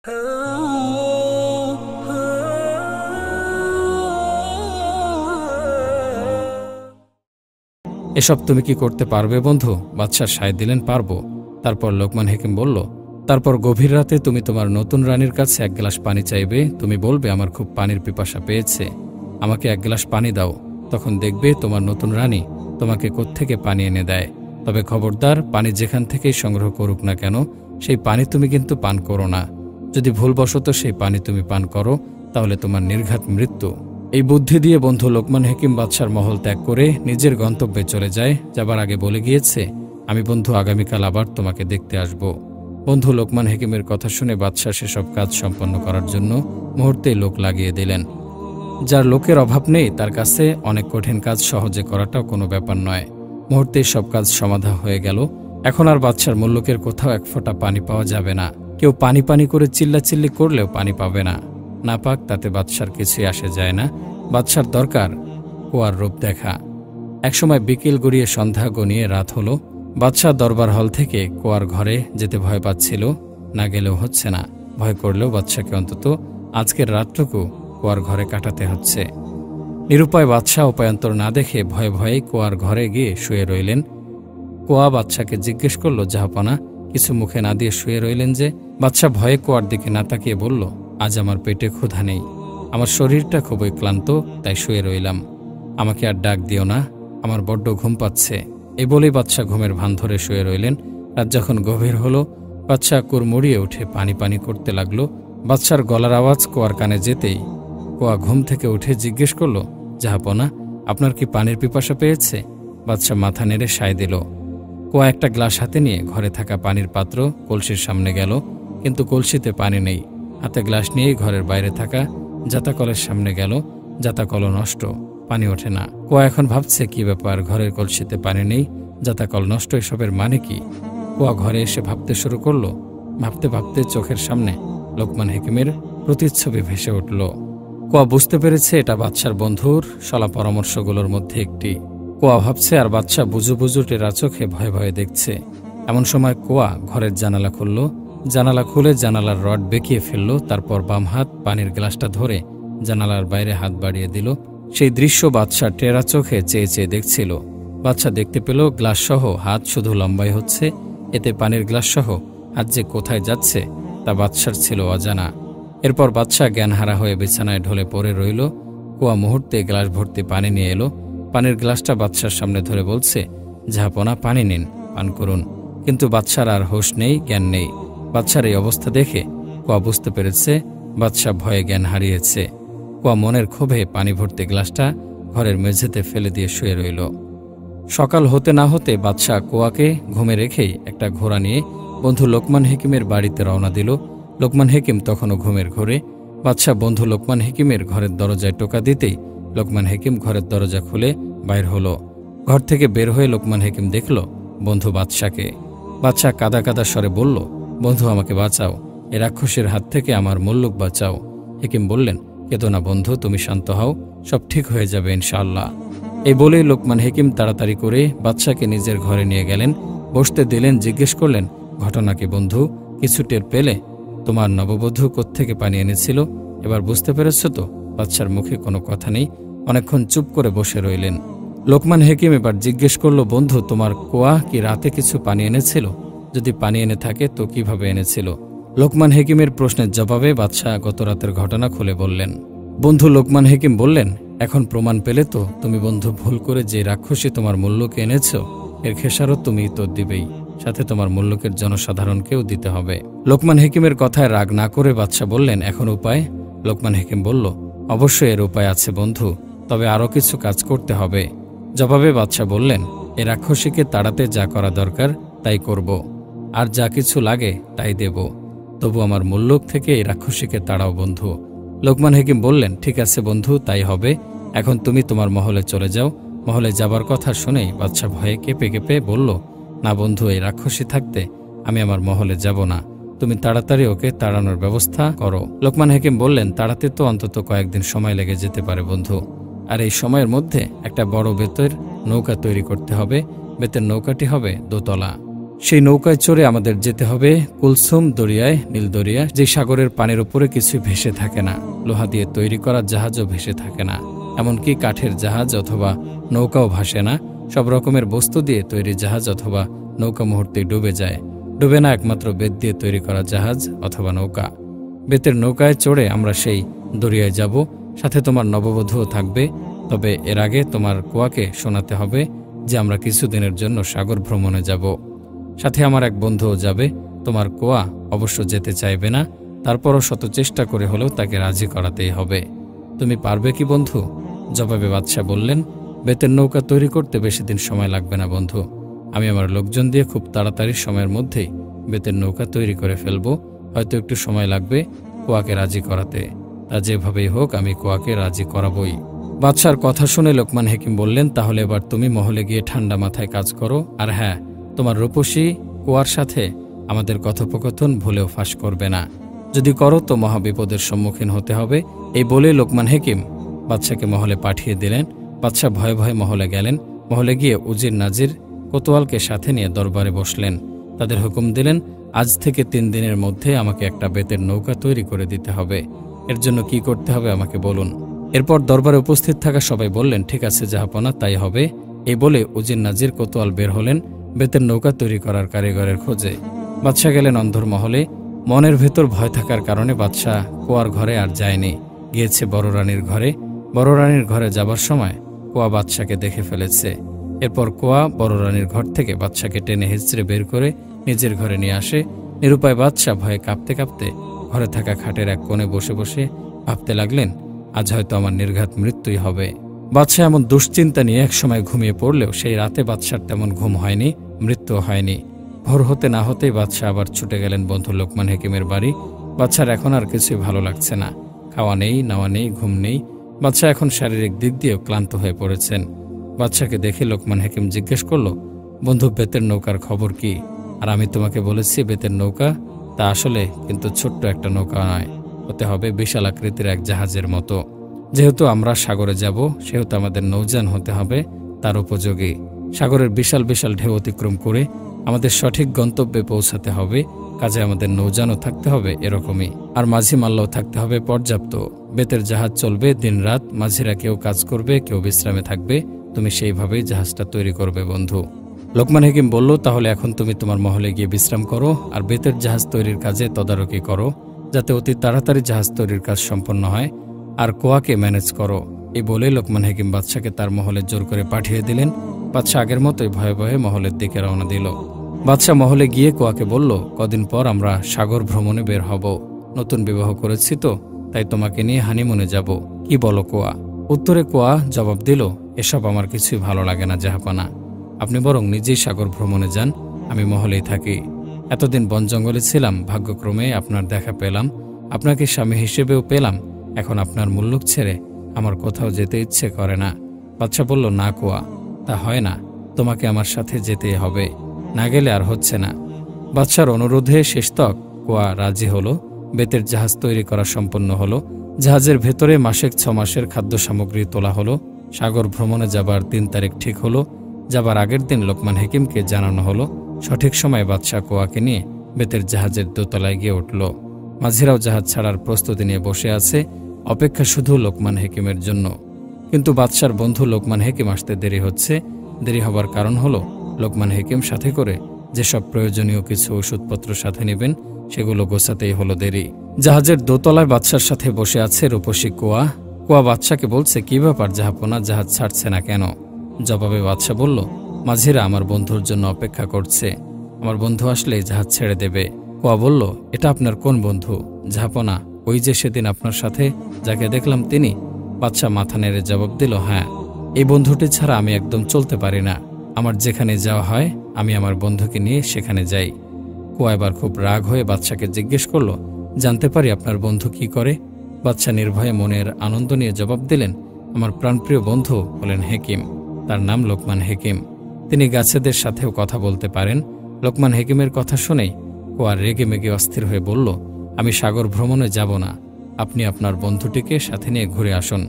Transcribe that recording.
এসব তুমি কি করতে পারবে বন্ধু? বাদশাহ সায় দিলেন, পারবো। তারপর লোকমান হেকিম বলল, তারপর গভীর রাতে তুমি তোমার নতুন রানীর কাছে এক গ্লাস পানি চাইবে। তুমি বলবে, আমার খুব পানির পিপাসা পেয়েছে, আমাকে এক গ্লাস পানি দাও। তখন দেখবে তোমার নতুন রানী তোমাকে কোত্থেকে পানি এনে দেয়। তবে খবরদার, পানি যেখান থেকেই সংগ্রহ করুক না কেন, সেই পানি তুমি কিন্তু পান করো না। যদি ভুলবশত সেই পানি তুমি পান করো, তাহলে তোমার নির্ঘাত মৃত্যু। এই বুদ্ধি দিয়ে বন্ধু লোকমান হেকিম বাদশার মহল ত্যাগ করে নিজের গন্তব্যে চলে যায়। যাবার আগে বলে গিয়েছে, আমি বন্ধু আগামীকাল আবার তোমাকে দেখতে আসব। বন্ধু লোকমান হেকিমের কথা শুনে বাদশাহ সেসব কাজ সম্পন্ন করার জন্য মুহূর্তেই লোক লাগিয়ে দিলেন। যার লোকের অভাব নেই, তার কাছে অনেক কঠিন কাজ সহজে করাটাও কোনো ব্যাপার নয়। মুহূর্তেই সব কাজ সমাধা হয়ে গেল। এখন আর বাদশার মুল্লুকের কোথাও এক ফোঁটা পানি পাওয়া যাবে না। কেউ পানি পানি করে চিল্লাচিল্লি করলেও পানি পাবে না। না পাক, তাতে বাদশার কিছুই আসে যায় না। বাদশার দরকার কুয়ার রূপ দেখা। একসময় বিকেল গড়িয়ে সন্ধ্যা গনিয়ে রাত হলো। বাদশাহ দরবার হল থেকে কুয়ার ঘরে যেতে ভয় পাচ্ছিল। না গেলেও হচ্ছে না, ভয় করলেও বাদশাকে অন্তত আজকের রাতটুকু কুয়ার ঘরে কাটাতে হচ্ছে। নিরুপায় বাদশাহ উপায়ান্তর না দেখে ভয়ে ভয়ে কুয়ার ঘরে গিয়ে শুয়ে রইলেন। কুয়া বাদশাকে জিজ্ঞেস করল, জাহাপনা, কিছু মুখে না দিয়ে শুয়ে রইলেন যে? বাদশাহ ভয়ে কুয়ার দিকে না তাকিয়ে বলল, আজ আমার পেটে ক্ষুধা নেই, আমার শরীরটা খুবই ক্লান্ত, তাই শুয়ে রইলাম। আমাকে আর ডাক দিও না, আমার বড্ড ঘুম পাচ্ছে। এই বলেই বাদশাহ ঘুমের ভান ধরে শুয়ে রইলেন। রাত যখন গভীর হলো, বাদশাহ কুড়মুড়িয়ে উঠে পানি পানি করতে লাগলো। বাদশার গলার আওয়াজ কুয়ার কানে যেতেই কুয়া ঘুম থেকে উঠে জিজ্ঞেস করল, জাহাপনা, আপনার কি পানির পিপাসা পেয়েছে? বাদশাহ মাথা নেড়ে সায় দিল। কুয়া একটা গ্লাস হাতে নিয়ে ঘরে থাকা পানির পাত্র কলসির সামনে গেল, কিন্তু কলসিতে পানি নেই। হাতে গ্লাস নিয়েই ঘরের বাইরে থাকা জাতাকলের সামনে গেল। জাতাকলও নষ্ট, পানি ওঠে না। কুয়া এখন ভাবছে, কি ব্যাপার, ঘরের কলসিতে পানি নেই, জাতাকল নষ্ট, এসবের মানে কি? কুয়া ঘরে এসে ভাবতে শুরু করলো। ভাবতে ভাবতে চোখের সামনে লোকমান হেকিমের প্রতিচ্ছবি ভেসে উঠল। কুয়া বুঝতে পেরেছে এটা বাদশার বন্ধুর সলা পরামর্শগুলোর মধ্যে একটি। কুয়া ভাবছে আর বাদশাহ বুজু বুজু টেরা চোখে ভয়ে ভয়ে দেখছে। এমন সময় কুয়া ঘরের জানালা খুলল। জানালা খুলে জানালার রড বেঁকিয়ে ফেলল। তারপর বাম হাত পানির গ্লাসটা ধরে জানালার বাইরে হাত বাড়িয়ে দিল। সেই দৃশ্য বাদশাহ টেরা চোখে চেয়ে চেয়ে দেখছিল। বাদশাহ দেখতে পেল গ্লাস সহ হাত শুধু লম্বাই হচ্ছে, এতে পানির গ্লাস সহ হাত যে কোথায় যাচ্ছে তা বাদশার ছিল অজানা। এরপর বাদশাহ জ্ঞানহারা হয়ে বিছানায় ঢলে পড়ে রইল। কুয়া মুহূর্তে গ্লাস ভর্তি পানি নিয়ে এলো। পানির গ্লাসটা বাদশার সামনে ধরে বলছে, জাহাপনা, পানি নিন, পান করুন। কিন্তু বাদশার আর হোশ নেই, জ্ঞান নেই। বাদশার এই অবস্থা দেখে কুয়া বুঝতে পেরেছে বাদশাহ ভয়ে জ্ঞান হারিয়েছে। কুয়া মনের ক্ষোভে পানি ভর্তি গ্লাসটা ঘরের মেঝেতে ফেলে দিয়ে শুয়ে রইল। সকাল হতে না হতে বাদশাহ কুয়াকে ঘুমে রেখেই একটা ঘোড়া নিয়ে বন্ধু লোকমান হেকিমের বাড়িতে রওনা দিল। লোকমান হেকিম তখনও ঘুমের ঘোরে। বাদশাহ বন্ধু লোকমান হেকিমের ঘরের দরজায় টোকা দিতেই লোকমান হেকিম ঘরের দরজা খুলে বাইর হলো। ঘর থেকে বের হয়ে লোকমান হেকিম দেখল বন্ধু বাদশাকে। বাদশাহ কাদা কাদা স্বরে বলল, বন্ধু, আমাকে বাঁচাও, এ রাক্ষসের হাত থেকে আমার মুল্লুক বাঁচাও। হেকিম বললেন, কেঁদো না বন্ধু, তুমি শান্ত হও, সব ঠিক হয়ে যাবে ইনশাআল্লাহ। এই বলেই লোকমান হেকিম তাড়াতাড়ি করে বাদশাকে নিজের ঘরে নিয়ে গেলেন, বসতে দিলেন। জিজ্ঞেস করলেন, ঘটনা কি বন্ধু, কিছু টের পেলে? তোমার নববধূ কোত্থেকে পানি এনেছিল, এবার বুঝতে পেরেছ তো? বাদশার মুখে কোনো কথা নেই, অনেকক্ষণ চুপ করে বসে রইলেন। লোকমান হেকিম এবার জিজ্ঞেস করল, বন্ধু, তোমার কুয়া কি রাতে কিছু পানি এনেছিল? যদি পানি এনে থাকে তো কিভাবে এনেছিল? লোকমান হেকিমের প্রশ্নের জবাবে বাদশাহ গত রাতের ঘটনা খুলে বললেন। বন্ধু লোকমান হেকিম বললেন, এখন প্রমাণ পেলে তো তুমি বন্ধু ভুল করে যে রাক্ষসী তোমার মুল্লুকে এনেছ, এর খেসারত তুমি তো দিবেই, সাথে তোমার মুল্লুকের জনসাধারণকেও দিতে হবে। লোকমান হেকিমের কথায় রাগ না করে বাদশাহ বললেন, এখন উপায়? লোকমান হেকিম বলল, অবশ্যই এর উপায় আছে বন্ধু, তবে আরও কিছু কাজ করতে হবে। জবাবে বাদশাহ বললেন, এ রাক্ষসীকে তাড়াতে যা করা দরকার তাই করব, আর যা কিছু লাগে তাই দেব, তবু আমার মুল্লুক থেকে এই রাক্ষসীকে তাড়াও বন্ধু। লোকমান হেকিম বললেন, ঠিক আছে বন্ধু, তাই হবে। এখন তুমি তোমার মহলে চলে যাও। মহলে যাবার কথা শুনেই বাদশাহ ভয়ে কেঁপে কেঁপে বলল, না বন্ধু, এই রাক্ষসী থাকতে আমি আমার মহলে যাব না, তুমি তাড়াতাড়ি ওকে তাড়ানোর ব্যবস্থা করো। লোকমান হেকিম বললেন, তাড়াতে তো অন্তত কয়েকদিন সময় লেগে যেতে পারে বন্ধু, আর এই সময়ের মধ্যে একটা বড় বেতের নৌকা তৈরি করতে হবে। বেতের নৌকাটি হবে দোতলা। সেই নৌকায় চড়ে আমাদের যেতে হবে কুলসুম দরিয়ায়, নীল দরিয়া, যে সাগরের পানির উপরে কিছুই ভেসে থাকে না। লোহা দিয়ে তৈরি করা জাহাজও ভেসে থাকে না, এমনকি কাঠের জাহাজ অথবা নৌকাও ভাসে না। সব রকমের বস্তু দিয়ে তৈরি জাহাজ অথবা নৌকা মুহূর্তে ডুবে যায়। ডুবে না একমাত্র বেত দিয়ে তৈরি করা জাহাজ অথবা নৌকা। বেতের নৌকায় চড়ে আমরা সেই দরিয়ায় যাব, সাথে তোমার নববধূও থাকবে। তবে এর আগে তোমার কোয়াকে শোনাতে হবে যে আমরা কিছুদিনের জন্য সাগর ভ্রমণে যাব। সাথে আমার এক বন্ধুও যাবে। তোমার কোয়া অবশ্য যেতে চাইবে না, তারপরও শত চেষ্টা করে হলেও তাকে রাজি করাতেই হবে। তুমি পারবে কি বন্ধু? জবাবে বাদশাহ বললেন, বেতের নৌকা তৈরি করতে বেশি দিন সময় লাগবে না বন্ধু। আমি আমার লোকজন দিয়ে খুব তাড়াতাড়ি সময়ের মধ্যেই বেতের নৌকা তৈরি করে ফেলব। হয়তো একটু সময় লাগবে কোয়াকে রাজি করাতে, তা যেভাবেই হোক আমি কোয়াকে রাজি করাবই। বাদশার কথা শুনে লোকমান হেকিম বললেন, তাহলে এবার তুমি মহলে গিয়ে ঠান্ডা মাথায় কাজ করো। আর হ্যাঁ, তোমার রূপসী কোয়ার সাথে আমাদের কথোপকথন ভুলেও ফাঁস করবে না। যদি করো তো মহাবিপদের সম্মুখীন হতে হবে। এই বলে লোকমান হেকিম বাদশাকে মহলে পাঠিয়ে দিলেন। বাদশাহ ভয়ে ভয়ে মহলে গেলেন। মহলে গিয়ে উজির নাজির কোতোয়ালকে সাথে নিয়ে দরবারে বসলেন। তাদের হুকুম দিলেন, আজ থেকে 3 দিনের মধ্যে আমাকে একটা বেতের নৌকা তৈরি করে দিতে হবে। এর জন্য কি করতে হবে আমাকে বলুন। এরপর দরবারে উপস্থিত থাকা সবাই বললেন, ঠিক আছে জাহাপনা, তাই হবে। এই বলে উজির নাজির কোতোয়াল বের হলেন বেতের নৌকা তৈরি করার কারিগরের খোঁজে। বাদশাহ গেলেন অন্ধরমহলে। মনের ভেতর ভয় থাকার কারণে বাদশাহ কোয়ার ঘরে আর যায়নি, গিয়েছে বড় রানীর ঘরে। বড় রানীর ঘরে যাবার সময় কোয়া বাদশাকে দেখে ফেলেছে। এরপর কোয়া বড় রানীর ঘর থেকে বাদশাকে টেনে হিঁচড়ে বের করে নিজের ঘরে নিয়ে আসে। নিরুপায় বাদশাহ ভয়ে কাঁপতে কাঁপতে ঘরে থাকা খাটের এক কোণে বসে বসে ভাবতে লাগলেন, আজ হয়তো আমার নির্ঘাত মৃত্যুই হবে। বাদশাহ এমন দুশ্চিন্তা নিয়ে একসময় ঘুমিয়ে পড়লেও সেই রাতে বাদশার তেমন ঘুম হয়নি, মৃত্যুও হয়নি। ভোর হতে না হতেই বাদশাহ আবার ছুটে গেলেন বন্ধু লোকমান হেকিমের বাড়ি। বাদশার এখন আর কিছুই ভালো লাগছে না। খাওয়া নেই, নাওয়া নেই, ঘুম নেই। বাদশাহ এখন শারীরিক দিক দিয়েও ক্লান্ত হয়ে পড়েছেন। বাদশাকে দেখে লোকমান হেকিম জিজ্ঞেস করল, বন্ধু বেতের নৌকার খবর কি? আর আমি তোমাকে বলেছি বেতের নৌকা, তা আসলে কিন্তু ছোট্ট একটা নৌকা নয়, হতে হবে বিশাল আকৃতির এক জাহাজের মতো। যেহেতু আমরা সাগরে যাব, সেহেতু আমাদের নৌযান হতে হবে তার উপযোগী। সাগরের বিশাল বিশাল ঢেউ অতিক্রম করে আমাদের সঠিক গন্তব্যে পৌঁছাতে হবে। কাজে আমাদের নৌযানও থাকতে হবে এরকমই, আর মাঝি মাল্লাও থাকতে হবে পর্যাপ্ত। বেতের জাহাজ চলবে দিনরাত, মাঝিরা কেউ কাজ করবে, কেউ বিশ্রামে থাকবে। তুমি সেইভাবেই জাহাজটা তৈরি করবে বন্ধু। লোকমান হেকিম বলল, তাহলে এখন তুমি তোমার মহলে গিয়ে বিশ্রাম করো, আর বেতের জাহাজ তৈরির কাজে তদারকি করো, যাতে অতি তাড়াতাড়ি জাহাজ তৈরির কাজ সম্পন্ন হয়। আর কোয়াকে ম্যানেজ করো। এই বলে লোকমান হেকিম বাদশাকে তার মহলে জোর করে পাঠিয়ে দিলেন। বাদশাহ আগের মতোই ভয়ে ভয়ে মহলের দিকে রওনা দিল। বাদশাহ মহলে গিয়ে কোয়াকে বলল, কদিন পর আমরা সাগর ভ্রমণে বের হব। নতুন বিবাহ করেছি তো, তাই তোমাকে নিয়ে হানিমুনে যাব। কি বলো কোয়া? উত্তরে কোয়া জবাব দিল, এসব আমার কিছুই ভালো লাগে না জাহাপানা। আপনি বরং নিজেই সাগর ভ্রমণে যান, আমি মহলেই থাকি। এতদিন বন জঙ্গলে ছিলাম, ভাগ্যক্রমে আপনার দেখা পেলাম, আপনাকে স্বামী হিসেবেও পেলাম। এখন আপনার মুল্লুক ছেড়ে আমার কোথাও যেতে ইচ্ছে করে না। বাদশাহ বলল, না কোয়া, তা হয় না, তোমাকে আমার সাথে যেতেই হবে, না গেলে আর হচ্ছে না। বাদশার অনুরোধে শেষতক কোয়া রাজি হলো। বেতের জাহাজ তৈরি করা সম্পন্ন হলো। জাহাজের ভেতরে মাসেক 6 মাসের খাদ্য সামগ্রী তোলা হলো। সাগর ভ্রমণে যাবার 3 তারিখ ঠিক হলো। যাবার আগের দিন লোকমান হেকিমকে জানানো হলো। সঠিক সময় বাদশাহ কোয়াকে নিয়ে বেতের জাহাজের দোতলায় গিয়ে উঠল। মাঝিরাও জাহাজ ছাড়ার প্রস্তুতি নিয়ে বসে আছে, অপেক্ষা শুধু লোকমান হেকিমের জন্য। কিন্তু বাদশার বন্ধু লোকমান হেকিম আসতে দেরি হচ্ছে। দেরি হবার কারণ হলো লোকমান হেকিম সাথে করে যেসব প্রয়োজনীয় কিছু ওষুধপত্র সাথে নেবেন, সেগুলো গোছাতেই হলো দেরি। জাহাজের দোতলায় বাদশার সাথে বসে আছে রূপসী কোয়া। কোয়া বাদশাকে বলছে, কি ব্যাপার জাহাপনা, জাহাজ ছাড়ছে না কেন? জবাবে বাদশা বলল, মাঝিরা আমার বন্ধুর জন্য অপেক্ষা করছে, আমার বন্ধু আসলে জাহাজ ছেড়ে দেবে। কোয়া বলল, এটা আপনার কোন বন্ধু জাহাপনা? ওই যে সেদিন আপনার সাথে যাকে দেখলাম তিনি? বাদশা মাথা নেড়ে জবাব দিল, হ্যাঁ, এই বন্ধুটি ছাড়া আমি একদম চলতে পারি না। আমার যেখানে যাওয়া হয় আমি আমার বন্ধুকে নিয়ে সেখানে যাই। কোয়া এবার খুব রাগ হয়ে বাদশাকে জিজ্ঞেস করল, জানতে পারি আপনার বন্ধু কি করে? বাদশা নির্ভয়ে মনের আনন্দ নিয়ে জবাব দিলেন, আমার প্রাণপ্রিয় বন্ধু হলেন হেকিম, তার নাম লোকমান হেকিম। তিনি গাছেদের সাথেও কথা বলতে পারেন। লোকমান হেকিমের কথা শুনেই কোয়া রেগে মেগে অস্থির হয়ে বলল, আমি সাগর ভ্রমণে যাব না, আপনি আপনার বন্ধুটিকে সাথে নিয়ে ঘুরে আসুন।